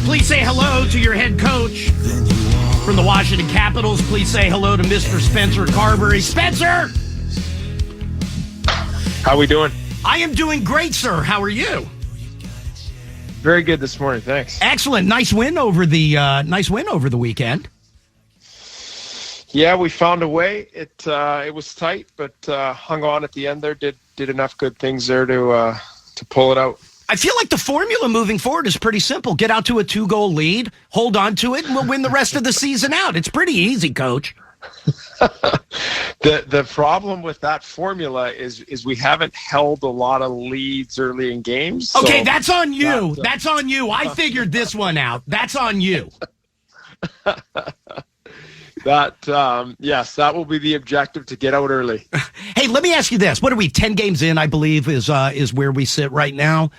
Please say hello to your head coach from the Washington Capitals. Please say hello to Mr. Spencer Carbery. Spencer! How we doing? I am doing great, sir. How are you? Very good this morning, thanks. Excellent. Nice win over the weekend. Yeah, we found a way. It was tight, but hung on at the end there. Did enough good things there to pull it out. I feel like the formula moving forward is pretty simple. Get out to a 2-goal lead, hold on to it, and we'll win the rest of the season out. It's pretty easy, Coach. The problem with that formula is we haven't held a lot of leads early in games. Okay, so that's on you. That's on you. I figured this one out. That's on you. Yes, that will be the objective, to get out early. Hey, let me ask you this. What are we, 10 games in, I believe, is where we sit right now.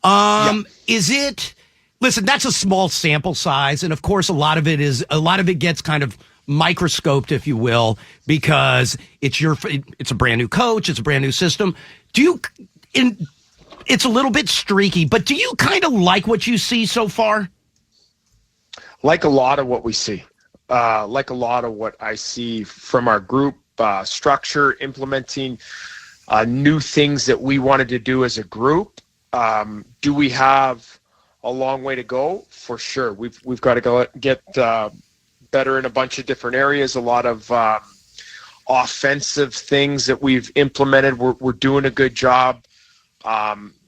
Yeah. Is it, listen, that's a small sample size. And of course, a lot of it gets kind of microscoped, if you will, because it's a brand new coach. It's a brand new system. It's a little bit streaky, but do you kind of like what you see so far? Like a lot of what we see. Like a lot of what I see from our group structure, implementing new things that we wanted to do as a group. Do we have a long way to go? For sure. We've got to get better in a bunch of different areas. A lot of offensive things that we've implemented. We're doing a good job.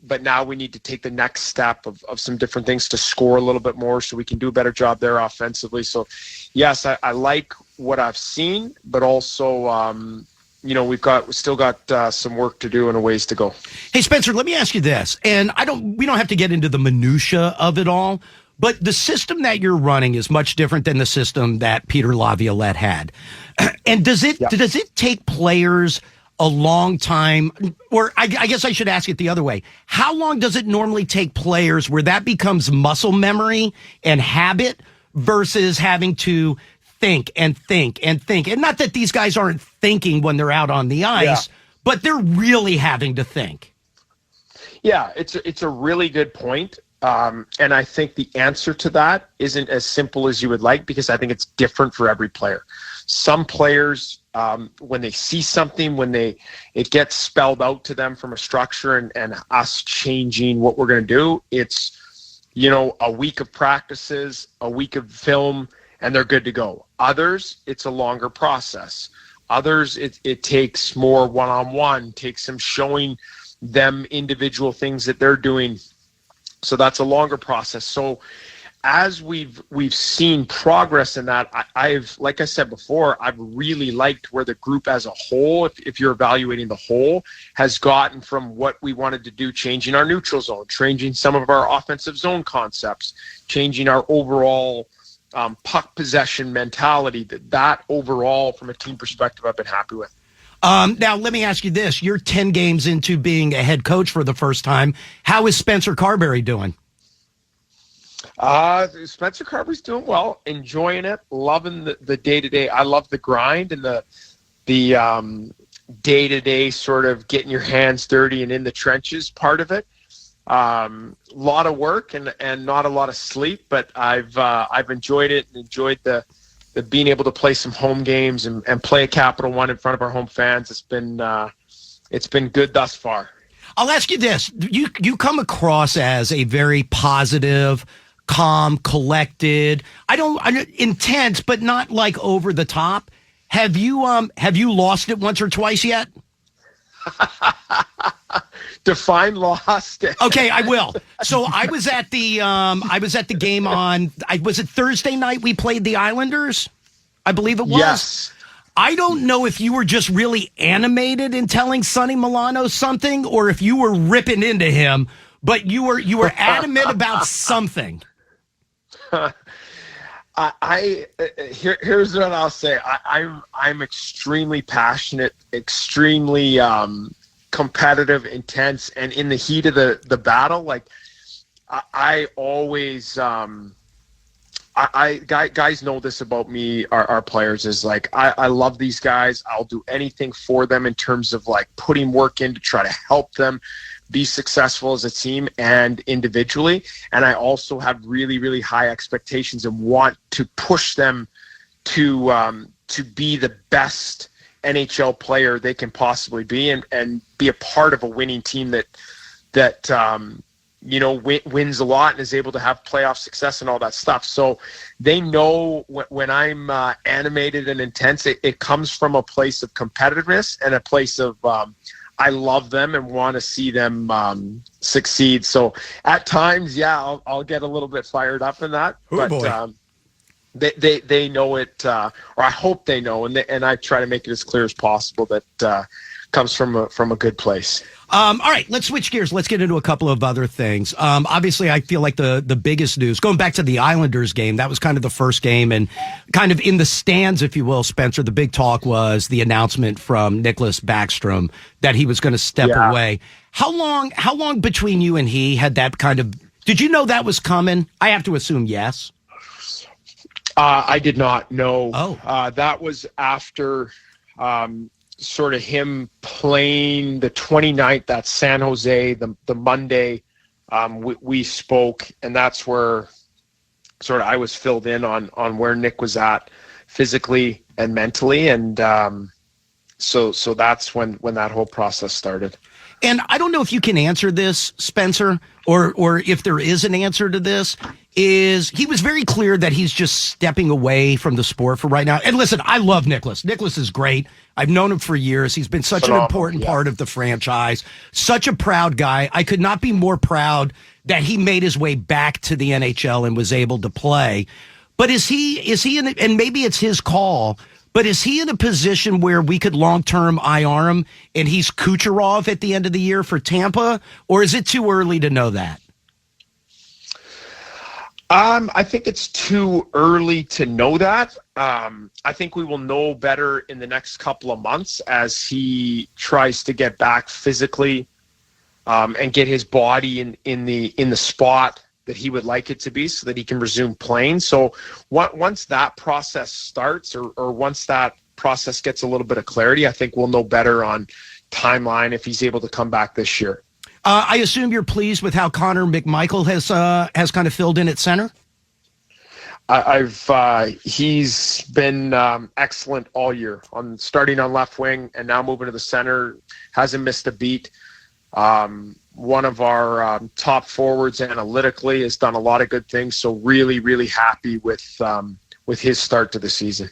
But now we need to take the next step of some different things to score a little bit more so we can do a better job there offensively. So, yes, I like what I've seen, but also, we've still got some work to do and a ways to go. Hey, Spencer, let me ask you this, and we don't have to get into the minutia of it all, but the system that you're running is much different than the system that Peter Laviolette had. And does it take players a long time, or I guess I should ask it the other way. How long does it normally take players where that becomes muscle memory and habit versus having to think and think and think? And not that these guys aren't thinking when they're out on the ice, but they're really having to think. Yeah, it's a really good point. And I think the answer to that isn't as simple as you would like, because I think it's different for every player. Some players, when they see something, it gets spelled out to them from a structure and us changing what we're going to do, it's, a week of practices, a week of film, and they're good to go. Others, it's a longer process. Others, it takes more one-on-one, takes some showing them individual things that they're doing. So that's a longer process. So as we've seen progress in that, I've, like I said before, I've really liked where the group as a whole, if you're evaluating the whole, has gotten from what we wanted to do, changing our neutral zone, changing some of our offensive zone concepts, changing our overall puck possession mentality. That overall, from a team perspective, I've been happy with. Now, let me ask you this. You're 10 games into being a head coach for the first time. How is Spencer Carbery doing? Spencer Carbery's doing well, enjoying it, loving the day-to-day. I love the grind and the day-to-day sort of getting your hands dirty and in the trenches part of it. Lot of work and not a lot of sleep, but I've enjoyed it and enjoyed the being able to play some home games and play a Capital One in front of our home fans. It's been good thus far. I'll ask you this. You come across as a very positive, calm, collected, intense, but not like over the top. Have you lost it once or twice yet? Define lost. Okay, I will. So I was at the game on, was it Thursday night we played the Islanders? I believe it was. Yes. I don't know if you were just really animated in telling Sonny Milano something, or if you were ripping into him, but you were adamant about something. Here's what I'll say. I'm extremely passionate, extremely competitive, intense, and in the heat of the battle, like I always guys know this about me, our players, is like, I love these guys. I'll do anything for them in terms of like putting work in to try to help them be successful as a team and individually. And I also have really, really high expectations and want to push them to be the best NHL player they can possibly be, and be a part of a winning team that wins a lot and is able to have playoff success and all that stuff. So they know when I'm animated and intense, it comes from a place of competitiveness and a place of I love them and want to see them succeed. So at times, I'll get a little bit fired up in that. They know it, or I hope they know, and I try to make it as clear as possible that comes from a good place. All right, let's switch gears. Let's get into a couple of other things. Obviously, I feel like the biggest news, going back to the Islanders game, that was kind of the first game, and kind of in the stands, if you will, Spencer, the big talk was the announcement from Nicholas Backstrom that he was going to step away. How long between you and he had that kind of, did you know that was coming? I have to assume yes. I did not know. Oh. That was after sort of him playing the 29th at San Jose, the Monday we spoke, and that's where sort of I was filled in on where Nick was at physically and mentally, and so that's when that whole process started. And I don't know if you can answer this, Spencer, or if there is an answer to this, is he was very clear that he's just stepping away from the sport for right now. And listen, I love Nicholas. Nicholas is great. I've known him for years. He's been such an important part of the franchise, such a proud guy. I could not be more proud that he made his way back to the NHL and was able to play. But is he in, and maybe it's his call, but is he in a position where we could long-term IR him and he's Kucherov at the end of the year for Tampa? Or is it too early to know that? I think it's too early to know that. I think we will know better in the next couple of months as he tries to get back physically and get his body in the spot that he would like it to be so that he can resume playing. So once that process starts or once that process gets a little bit of clarity, I think we'll know better on timeline if he's able to come back this year. I assume you're pleased with how Connor McMichael has kind of filled in at center? He's been excellent all year, starting on left wing and now moving to the center. Hasn't missed a beat. One of our top forwards analytically has done a lot of good things. So really, really happy with his start to the season.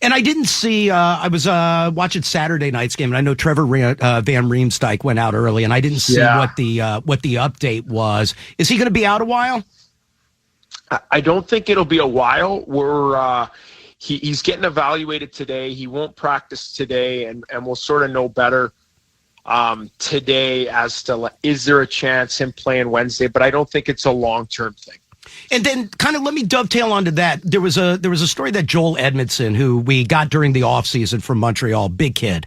And I didn't see, I was watching Saturday night's game, and I know Trevor Van Riemsdyk went out early, and I didn't see what the update was. Is he going to be out a while? I don't think it'll be a while. He's getting evaluated today. He won't practice today, and we'll sort of know better today as to is there a chance him playing Wednesday, but I don't think it's a long-term thing. And then kind of let me dovetail onto that. There was a story that Joel Edmondson, who we got during the offseason from Montreal, big kid,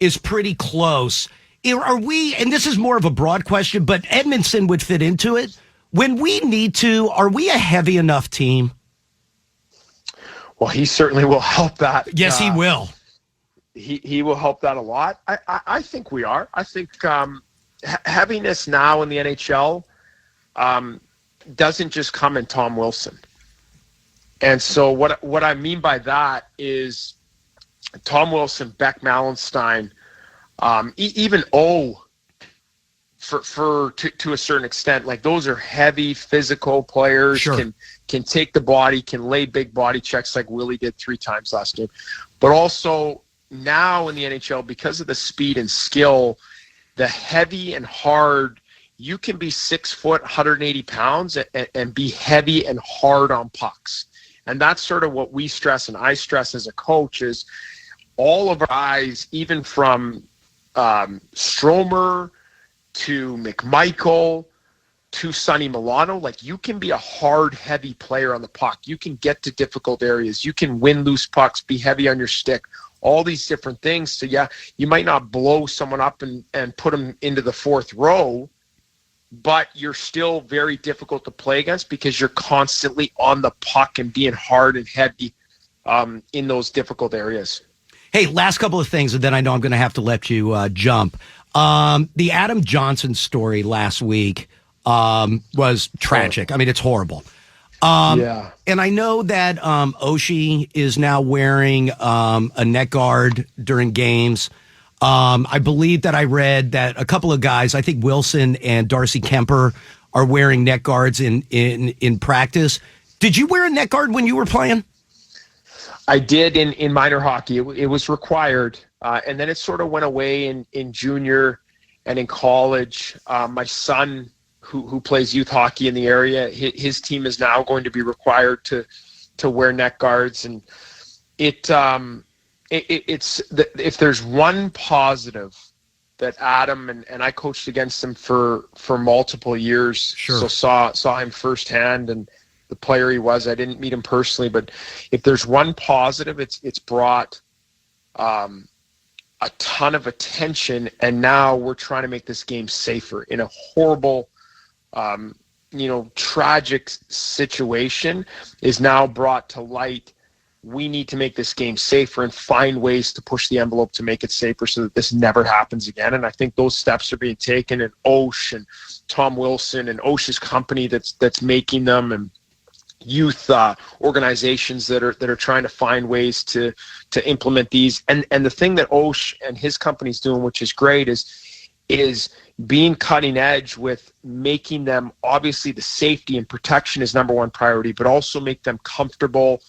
is pretty close. Are we, and this is more of a broad question, but Edmondson would fit into it. When we need to, are we a heavy enough team? Well, he certainly will help that. Yes, he will. He will help that a lot. I think we are. I think heaviness now in the NHL doesn't just come in Tom Wilson. And so what I mean by that is Tom Wilson, Beck Malenstein, even O to a certain extent, like those are heavy physical players, sure. can take the body, can lay big body checks like Willie did 3 times last game. But also now in the NHL, because of the speed and skill, the heavy and hard, you can be 6 foot, 180 pounds and be heavy and hard on pucks. And that's sort of what we stress and I stress as a coach is all of our eyes, even from Stromer to McMichael to Sonny Milano, like you can be a hard, heavy player on the puck. You can get to difficult areas. You can win loose pucks, be heavy on your stick, all these different things. So, yeah, you might not blow someone up and put them into the 4th row, but you're still very difficult to play against because you're constantly on the puck and being hard and heavy in those difficult areas. Hey, last couple of things, and then I know I'm going to have to let you jump. The Adam Johnson story last week was tragic. I mean, it's horrible. Yeah. And I know that Oshie is now wearing a neck guard during games. I believe that I read that a couple of guys, I think Wilson and Darcy Kemper, are wearing neck guards in practice. Did you wear a neck guard when you were playing? I did in minor hockey. It was required. And then it sort of went away in junior and in college. My son, who plays youth hockey in the area, his team is now going to be required to wear neck guards. And it's if there's one positive that Adam and I coached against him for multiple years, sure. So saw him firsthand and the player he was. I didn't meet him personally, but if there's one positive, it's brought a ton of attention, and now we're trying to make this game safer in a horrible, tragic situation is now brought to light. We need to make this game safer and find ways to push the envelope to make it safer so that this never happens again. And I think those steps are being taken, and Osh and Tom Wilson and Osh's company that's making them, and youth organizations that are trying to find ways to implement these. And the thing that Osh and his company's doing, which is great, is being cutting edge with making them, obviously the safety and protection is number one priority, but also make them comfortable,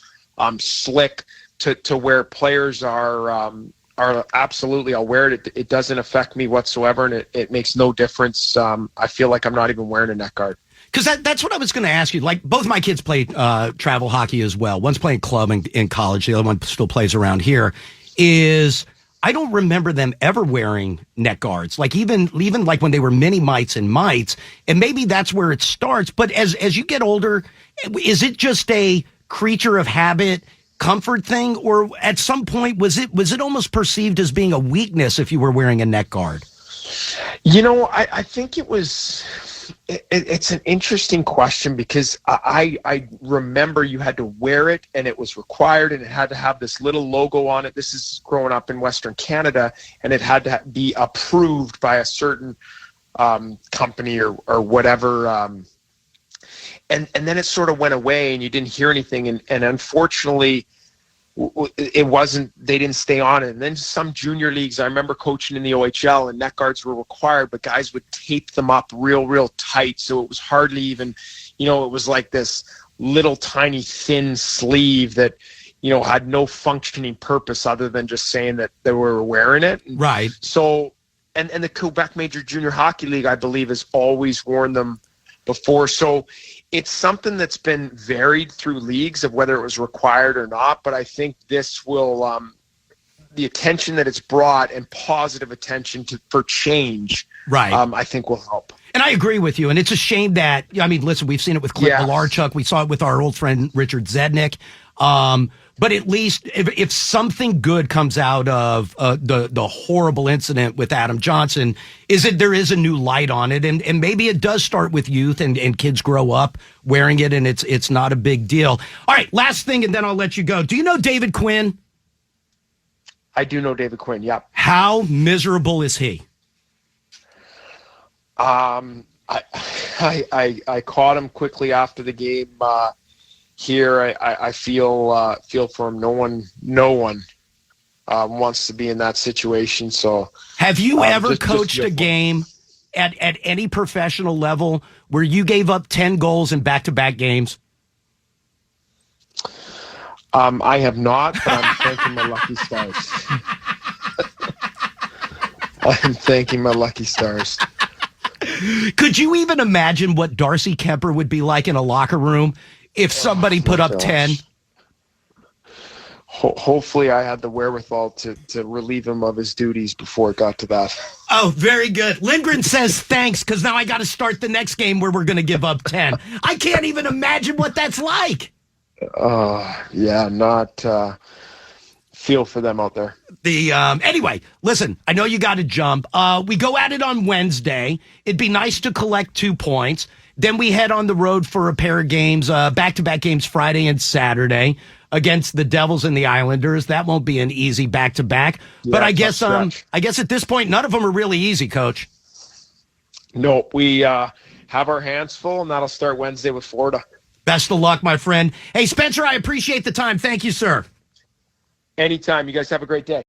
slick to where players are absolutely, I'll wear it. It doesn't affect me whatsoever, and it makes no difference. I feel like I'm not even wearing a neck guard. Because that's what I was going to ask you. Like, both my kids play travel hockey as well. One's playing club in college. The other one still plays around here. I don't remember them ever wearing neck guards. Like, even like when they were mini mites and mites. And maybe that's where it starts. But as you get older, is it just a creature of habit, comfort thing? Or at some point, was it almost perceived as being a weakness if you were wearing a neck guard? I think it was... It's an interesting question because I remember you had to wear it and it was required, and it had to have this little logo on it. This is growing up in Western Canada, and it had to be approved by a certain company or whatever. And then it sort of went away and you didn't hear anything. And unfortunately, they didn't stay on it. And then some junior leagues, I remember coaching in the OHL, and neck guards were required, but guys would tape them up real tight. So it was hardly even, it was like this little tiny thin sleeve that, had no functioning purpose other than just saying that they were wearing it. Right. So, and the Quebec Major Junior Hockey League, I believe, has always worn them before. So it's something that's been varied through leagues of whether it was required or not, but I think this will, the attention that it's brought and positive attention for change, right? I think will help. And I agree with you. And it's a shame that, listen, we've seen it with Clint Malarchuk. We saw it with our old friend Richard Zednick. But at least if something good comes out of the horrible incident with Adam Johnson, there is a new light on it. And maybe it does start with youth and kids grow up wearing it, and it's not a big deal. All right, last thing, and then I'll let you go. Do you know David Quinn? I do know David Quinn, yeah. How miserable is he? I caught him quickly after the game. Here, I feel for him. No one wants to be in that situation. So, have you ever coached a game at any professional level where you gave up 10 goals in back-to-back games? I have not, but I'm thanking my lucky stars. I'm thanking my lucky stars. Could you even imagine what Darcy Kemper would be like in a locker room if somebody put up 10? Hopefully I had the wherewithal to relieve him of his duties before it got to that. Oh, very good. Lindgren says thanks, because now I got to start the next game where we're going to give up 10. I can't even imagine what that's like. Yeah, not feel for them out there. Anyway, listen, I know you got to jump. We go at it on Wednesday. It'd be nice to collect 2 points. Then we head on the road for a pair of games, back-to-back games Friday and Saturday against the Devils and the Islanders. That won't be an easy back-to-back. Yeah, but I guess at this point, none of them are really easy, Coach. No, we have our hands full, and that'll start Wednesday with Florida. Best of luck, my friend. Hey, Spencer, I appreciate the time. Thank you, sir. Anytime. You guys have a great day.